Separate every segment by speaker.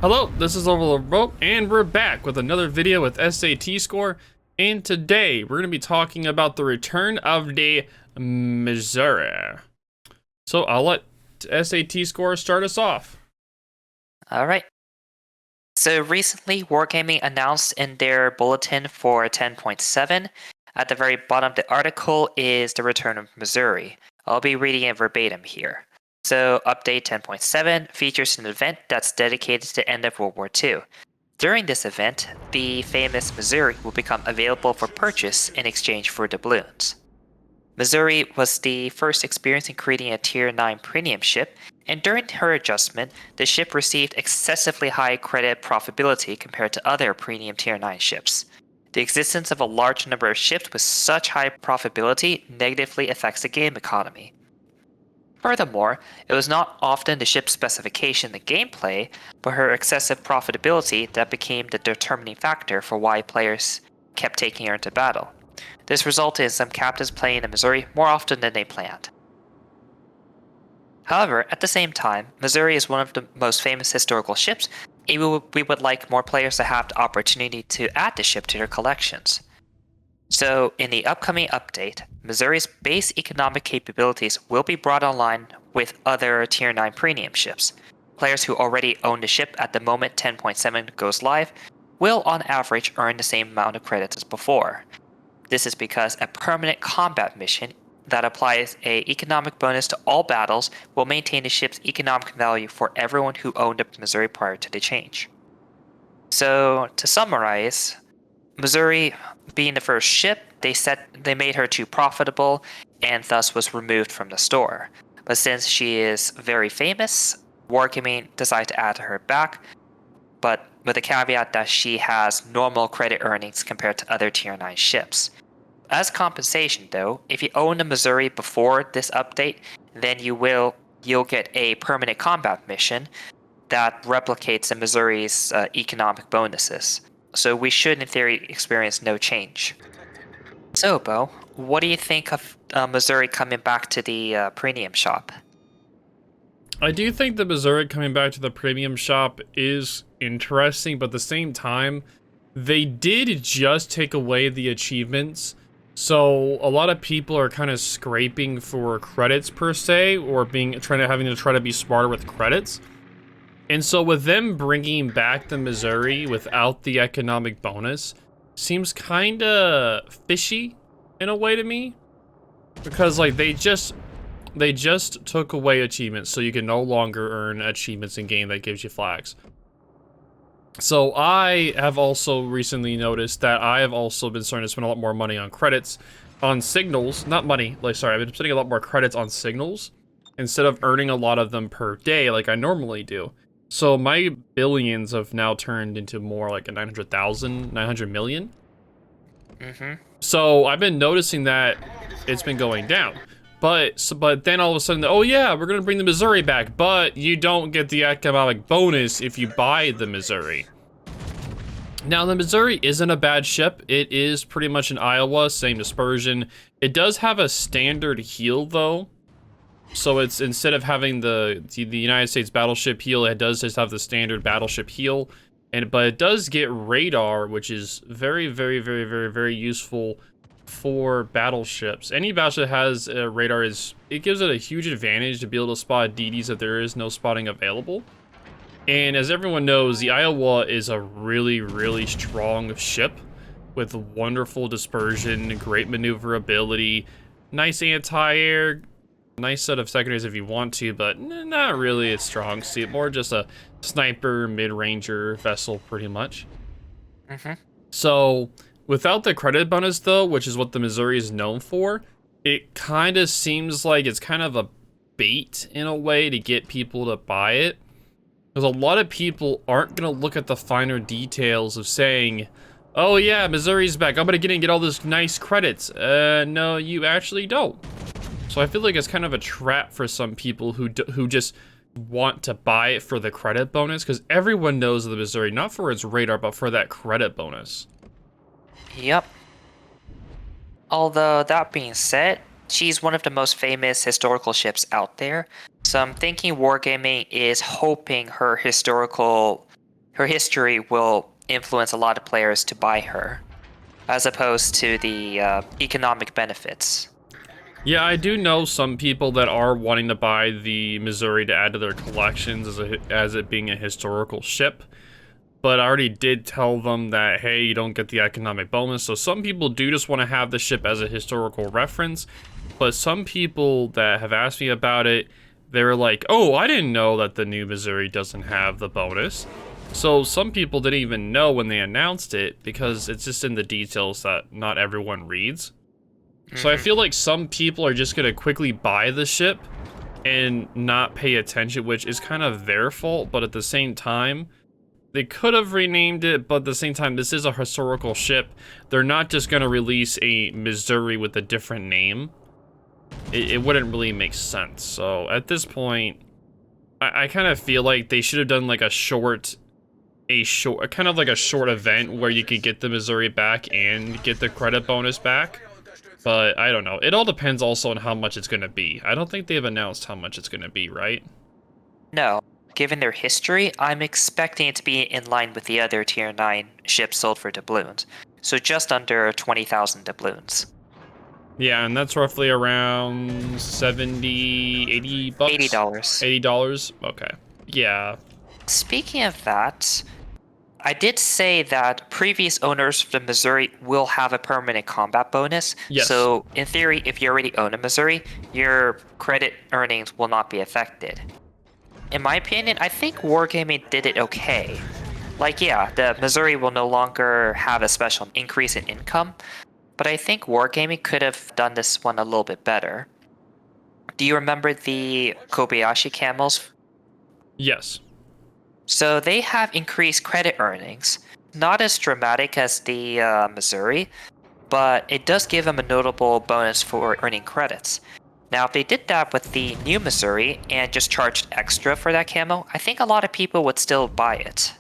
Speaker 1: Hello, this is OverlordBou, and we're back with another video with SAT score. And today we're going to be talking about the return of the Missouri. So I'll let SAT score start us off.
Speaker 2: Alright. So recently, Wargaming announced in their bulletin for 10.7, at the very bottom of the article is the return of Missouri. I'll be reading it verbatim here. So update 10.7 features an event that's dedicated to the end of World War II. During this event, the famous Missouri will become available for purchase in exchange for doubloons. Missouri was the first experience in creating a Tier 9 premium ship, and during her adjustment, the ship received excessively high credit profitability compared to other premium Tier 9 ships. The existence of a large number of ships with such high profitability negatively affects the game economy. Furthermore, it was not often the ship's specification and gameplay, but her excessive profitability that became the determining factor for why players kept taking her into battle. This resulted in some captains playing the Missouri more often than they planned. However, at the same time, Missouri is one of the most famous historical ships, and we would like more players to have the opportunity to add the ship to their collections. So, in the upcoming update, Missouri's base economic capabilities will be brought online with other Tier 9 premium ships. Players who already own the ship at the moment 10.7 goes live will on average earn the same amount of credits as before. This is because a permanent combat mission that applies an economic bonus to all battles will maintain the ship's economic value for everyone who owned the Missouri prior to the change. So, to summarize, Missouri being the first ship, they made her too profitable and thus was removed from the store. But since she is very famous, Wargaming decided to add her back, but with the caveat that she has normal credit earnings compared to other Tier 9 ships. As compensation though, if you own the Missouri before this update, then you'll get a permanent combat mission that replicates the Missouri's economic bonuses. So we should in theory experience no change. So Bo, what do you think of Missouri coming back to the premium shop?
Speaker 1: I do think the Missouri coming back to the premium shop is interesting, but at the same time, they did just take away the achievements. So a lot of people are kind of scraping for credits per se, or having to try to be smarter with credits. And so with them bringing back the Missouri without the economic bonus seems kind of fishy in a way to me, because like they just took away achievements, so you can no longer earn achievements in game that gives you flags. So I have also recently noticed that I have also been starting to spend a lot more money on credits, on signals, not money, like sorry, I've been spending a lot more credits on signals instead of earning a lot of them per day like I normally do. So my billions have now turned into more like a 900,000, 900 million. So I've been noticing that it's been going down. But then all of a sudden, oh yeah, we're gonna bring the Missouri back, but you don't get the economic bonus if you buy the Missouri. Now the Missouri isn't a bad ship. It is pretty much an Iowa, same dispersion. It does have a standard heal though. So it's, instead of having the United States battleship heal, it does just have the standard battleship heal. But it does get radar, which is very, very, very, very, very useful for battleships. Any battleship that has a radar it gives it a huge advantage to be able to spot DDs if there is no spotting available. And as everyone knows, the Iowa is a really, really strong ship with wonderful dispersion, great maneuverability, nice anti-air, nice set of secondaries if you want to, but not really its strong suit. More just a sniper, mid-ranger vessel, pretty much. So without the credit bonus, though, which is what the Missouri is known for, it kind of seems like it's kind of a bait in a way to get people to buy it. Because a lot of people aren't going to look at the finer details of saying, oh yeah, Missouri's back, I'm going to get in and get all this nice credits. No, you actually don't. So I feel like it's kind of a trap for some people who just want to buy it for the credit bonus, because everyone knows the Missouri, not for its radar, but for that credit bonus.
Speaker 2: Yep. Although, that being said, she's one of the most famous historical ships out there, so I'm thinking Wargaming is hoping her historical her history will influence a lot of players to buy her, as opposed to the economic benefits.
Speaker 1: Yeah, I do know some people that are wanting to buy the Missouri to add to their collections as it being a historical ship. But I already did tell them that, hey, you don't get the economic bonus. So some people do just want to have the ship as a historical reference. But some people that have asked me about it, they're like, oh, I didn't know that the new Missouri doesn't have the bonus. So some people didn't even know when they announced it because it's just in the details that not everyone reads. So I feel like some people are just going to quickly buy the ship and not pay attention, which is kind of their fault. But at the same time, they could have renamed it, but at the same time, this is a historical ship. They're not just going to release a Missouri with a different name. It wouldn't really make sense. So at this point, I kind of feel like they should have done like a short event where you could get the Missouri back and get the credit bonus back. But I don't know. It all depends also on how much it's going to be. I don't think they've announced how much it's going to be, right?
Speaker 2: No. Given their history, I'm expecting it to be in line with the other Tier 9 ships sold for doubloons. So just under 20,000 doubloons.
Speaker 1: Yeah, and that's roughly around 70, 80 bucks?
Speaker 2: $80.
Speaker 1: $80? Okay. Yeah.
Speaker 2: Speaking of that, I did say that previous owners of the Missouri will have a permanent combat bonus.
Speaker 1: Yes.
Speaker 2: So in theory, if you already own a Missouri, your credit earnings will not be affected. In my opinion, I think Wargaming did it okay. Like, yeah, the Missouri will no longer have a special increase in income, but I think Wargaming could have done this one a little bit better. Do you remember the Kobayashi camels?
Speaker 1: Yes.
Speaker 2: So they have increased credit earnings. Not as dramatic as the Missouri, but it does give them a notable bonus for earning credits. Now, if they did that with the new Missouri and just charged extra for that camo, I think a lot of people would still buy it.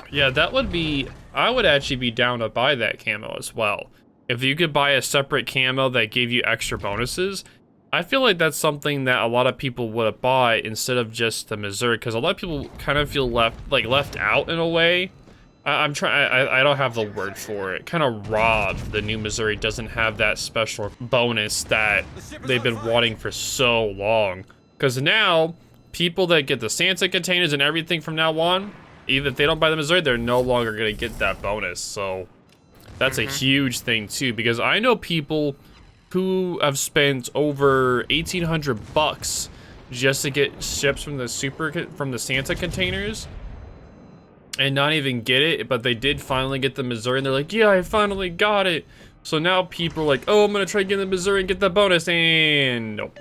Speaker 1: Yeah, that would be... I would actually be down to buy that camo as well. If you could buy a separate camo that gave you extra bonuses, I feel like that's something that a lot of people would buy instead of just the Missouri, because a lot of people kind of feel left out in a way. I don't have the word for it. Kind of robbed. The new Missouri doesn't have that special bonus that they've been wanting for so long. Because now, people that get the Santa containers and everything from now on, even if they don't buy the Missouri, they're no longer going to get that bonus. So that's a huge thing too, because I know people who have spent over 1,800 bucks just to get ships from the Santa containers and not even get it, but they did finally get the Missouri, and they're like, yeah, I finally got it. So now people are like, oh, I'm gonna try to get the Missouri and get the bonus, and nope.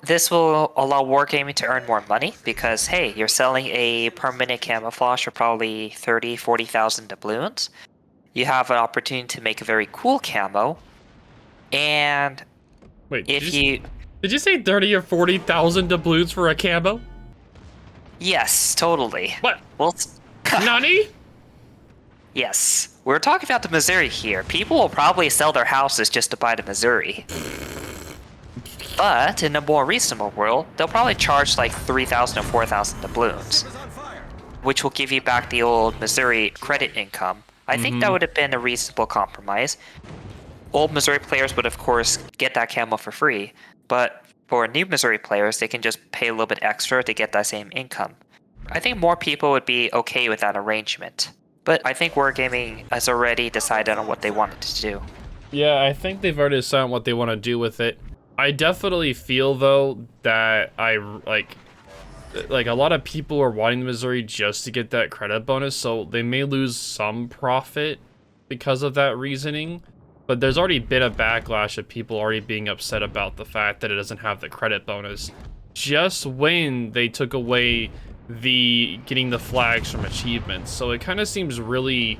Speaker 2: This will allow Wargaming to earn more money because, hey, you're selling a permanent camouflage for probably 30,000, 40,000 doubloons. You have an opportunity to make a very cool camo, and
Speaker 1: Wait,
Speaker 2: if
Speaker 1: did you say 30 or 40,000 doubloons for a camo?
Speaker 2: Yes, totally.
Speaker 1: What?
Speaker 2: Well,
Speaker 1: Nani?
Speaker 2: yes. We're talking about the Missouri here. People will probably sell their houses just to buy the Missouri. But in a more reasonable world, they'll probably charge like 3,000 or 4,000 doubloons, which will give you back the old Missouri credit income. I think that would have been a reasonable compromise. Old Missouri players would, of course, get that camo for free, but for new Missouri players, they can just pay a little bit extra to get that same income. I think more people would be okay with that arrangement, but I think Wargaming has already decided on what they wanted to do.
Speaker 1: Yeah, I think they've already decided what they want to do with it. I definitely feel, though, that like a lot of people are wanting the Missouri just to get that credit bonus, so they may lose some profit because of that reasoning. But there's already been a backlash of people already being upset about the fact that it doesn't have the credit bonus. Just when they took away the getting the flags from achievements. So it kind of seems really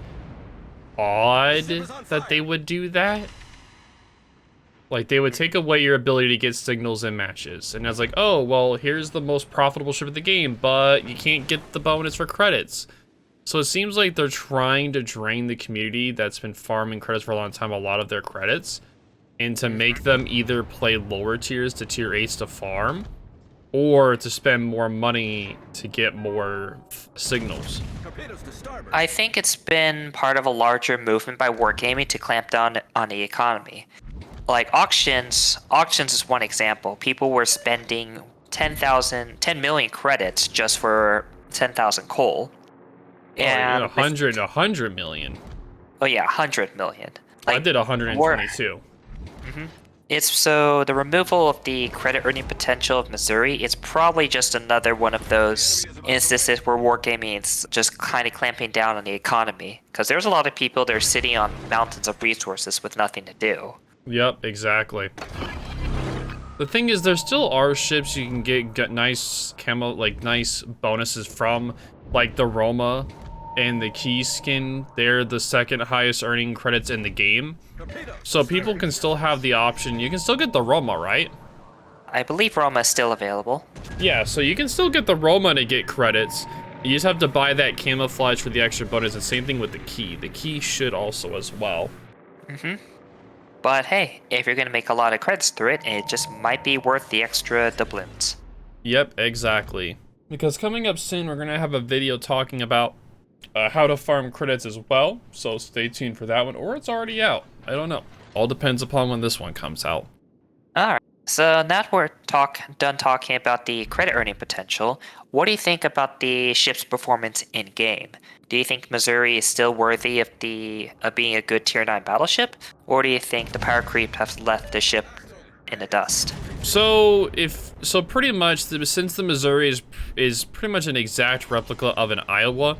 Speaker 1: odd that they would do that. Like, they would take away your ability to get signals in matches. And I was like, oh, well, here's the most profitable ship of the game, but you can't get the bonus for credits. So it seems like they're trying to drain the community that's been farming credits for a long time, a lot of their credits, and to make them either play lower tiers to tier 8s to farm, or to spend more money to get more signals?
Speaker 2: I think it's been part of a larger movement by wargaming to clamp down on the economy. Like auctions is one example. People were spending 10 million credits just for 10,000 coal.
Speaker 1: And
Speaker 2: And with,
Speaker 1: 100 million.
Speaker 2: oh yeah, 100 million.
Speaker 1: I did 122.
Speaker 2: It's so the removal of the credit earning potential of Missouri is probably just another one of those instances where wargaming is just kind of clamping down on the economy. Because there's a lot of people that are sitting on mountains of resources with nothing to do.
Speaker 1: Yep, exactly. The thing is, there still are ships you can get nice camo, like nice bonuses from, like the Roma and the Key skin. They're the second highest earning credits in the game. So people can still have the option. You can still get the Roma, right?
Speaker 2: I believe Roma is still available.
Speaker 1: Yeah, so you can still get the Roma to get credits. You just have to buy that camouflage for the extra bonus. And same thing with the Key. The Key should also as well.
Speaker 2: But hey, if you're going to make a lot of credits through it just might be worth the extra doubloons.
Speaker 1: Yep, exactly. Because coming up soon, we're going to have a video talking about how to farm credits as well. So stay tuned for that one, or it's already out. I don't know. All depends upon when this one comes out.
Speaker 2: Alright, so now that we're done talking about the credit earning potential, what do you think about the ship's performance in-game? Do you think Missouri is still worthy of being a good Tier 9 battleship? Or do you think the power creep has left the ship in the dust?
Speaker 1: So pretty much, since the Missouri is pretty much an exact replica of an Iowa,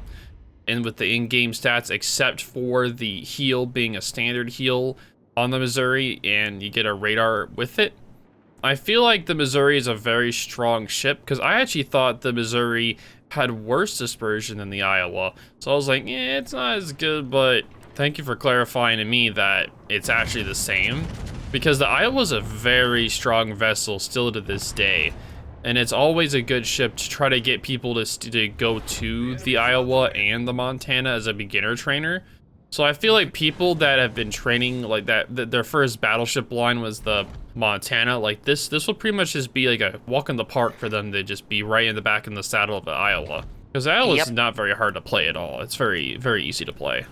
Speaker 1: and with the in-game stats, except for the heal being a standard heal on the Missouri, and you get a radar with it, I feel like the Missouri is a very strong ship, because I actually thought the Missouri had worse dispersion than the Iowa. So I was like, yeah, it's not as good, but thank you for clarifying to me that it's actually the same. Because the Iowa's a very strong vessel still to this day. And it's always a good ship to try to get people to go to the Iowa and the Montana as a beginner trainer. So I feel like people that have been training like that their first battleship line was the Montana, like this will pretty much just be like a walk in the park for them to just be right in the back in the saddle of the Iowa. Because Iowa's not very hard to play at all. It's very, very easy to play.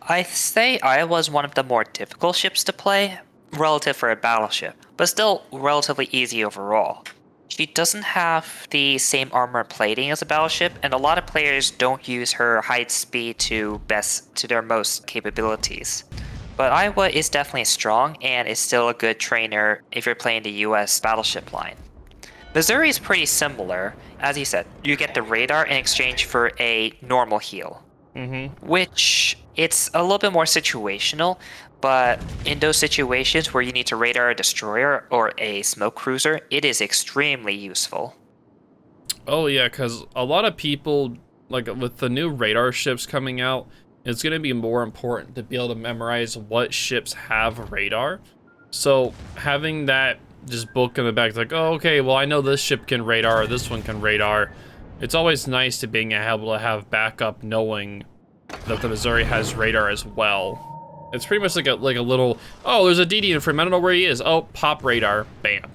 Speaker 2: I say Iowa is one of the more difficult ships to play, relative for a battleship, but still relatively easy overall. She doesn't have the same armor plating as a battleship, and a lot of players don't use her height speed to their most capabilities. But Iowa is definitely strong and is still a good trainer if you're playing the US battleship line. Missouri is pretty similar. As you said, you get the radar in exchange for a normal heal. Which, it's a little bit more situational, but in those situations where you need to radar a destroyer or a smoke cruiser, it is extremely useful.
Speaker 1: Oh yeah, because a lot of people, like with the new radar ships coming out, it's going to be more important to be able to memorize what ships have radar. So having that just book in the back, like, oh, okay, well, I know this ship can radar, or this one can radar. It's always nice to being able to have backup knowing that the Missouri has radar as well. It's pretty much like a little, oh, there's a DD in front, I don't know where he is. Oh, pop radar, bam.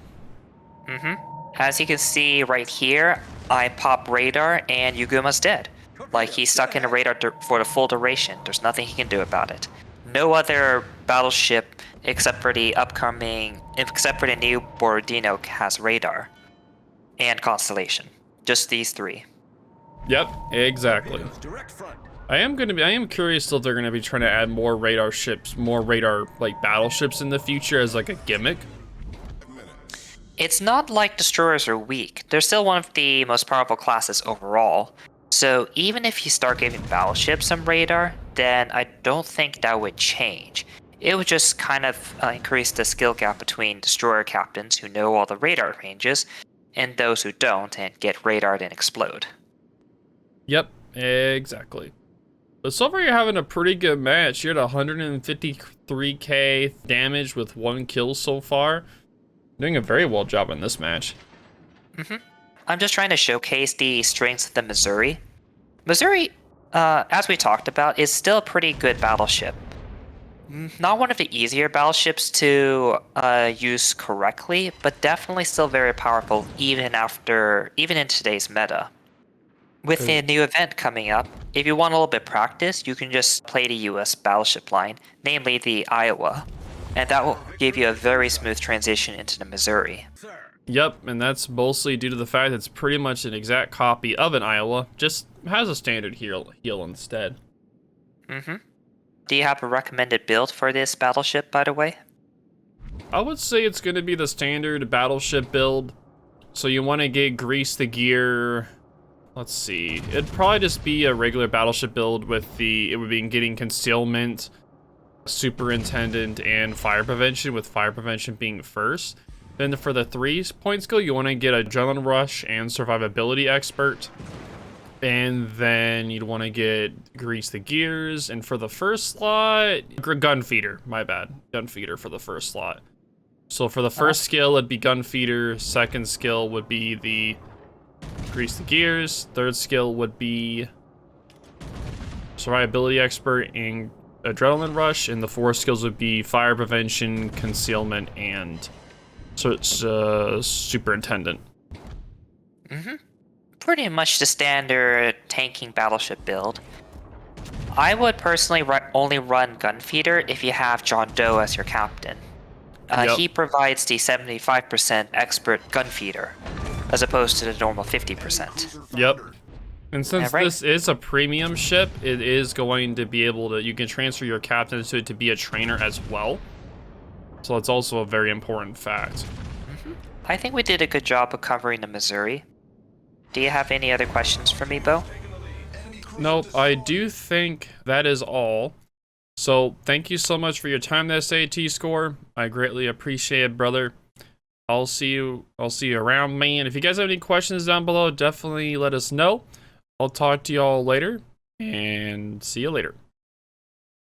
Speaker 2: As you can see right here, I pop radar and Yuguma's dead. Like, he's stuck in the radar for the full duration. There's nothing he can do about it. No other battleship except for the new Borodino has radar and Constellation. Just these three.
Speaker 1: Yep, exactly. I am curious if they're gonna be trying to add more radar ships, more radar like battleships in the future as like a gimmick.
Speaker 2: It's not like destroyers are weak. They're still one of the most powerful classes overall. So even if you start giving battleships some radar, then I don't think that would change. It would just kind of increase the skill gap between destroyer captains who know all the radar ranges and those who don't and get radared and explode.
Speaker 1: Yep, exactly. But so far you're having a pretty good match. You're at 153k damage with 1 kill so far. Doing a very well job in this match.
Speaker 2: I'm just trying to showcase the strengths of the Missouri. Missouri, as we talked about, is still a pretty good battleship. Not one of the easier battleships to use correctly, but definitely still very powerful even in today's meta. With the new event coming up, if you want a little bit of practice, you can just play the US battleship line, namely the Iowa, and that will give you a very smooth transition into the Missouri.
Speaker 1: Yep, and that's mostly due to the fact that it's pretty much an exact copy of an Iowa, just has a standard heel instead.
Speaker 2: Do you have a recommended build for this battleship, by the way?
Speaker 1: I would say it's going to be the standard battleship build. So you want to get grease the gear. Let's see. It'd probably just be a regular battleship build with it would be getting concealment, superintendent, and fire prevention, with fire prevention being first. Then for the 3-point skill, you want to get adrenaline rush and survivability expert. And then you'd want to get grease the gears. And for the first slot, gun feeder, my bad. Gun feeder for the first slot. So for the first skill, it'd be gun feeder. Second skill would be the grease the gears. Third skill would be survivability expert and adrenaline rush. And the 4 skills would be fire prevention, concealment, and superintendent.
Speaker 2: Pretty much the standard tanking battleship build. I would personally only run gun feeder if you have John Doe as your captain.
Speaker 1: Yep.
Speaker 2: He provides the 75% expert gun feeder, as opposed to the normal 50%.
Speaker 1: Yep. And since
Speaker 2: Yeah, right.
Speaker 1: this is a premium ship, it is going to be able to, you can transfer your captain to it to be a trainer as well. So it's also a very important fact.
Speaker 2: I think we did a good job of covering the Missouri. Do you have any other questions for me, Bo?
Speaker 1: Nope, I do think that is all. So thank you so much for your time this SAT score. I greatly appreciate it, brother. I'll see you around, man. If you guys have any questions down below, definitely let us know. I'll talk to y'all later, and see you later.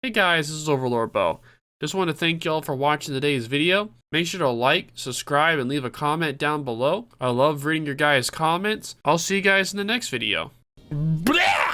Speaker 1: Hey guys, this is OverlordBou. Just want to thank y'all for watching today's video. Make sure to like, subscribe, and leave a comment down below. I love reading your guys' comments. I'll see you guys in the next video. Blah!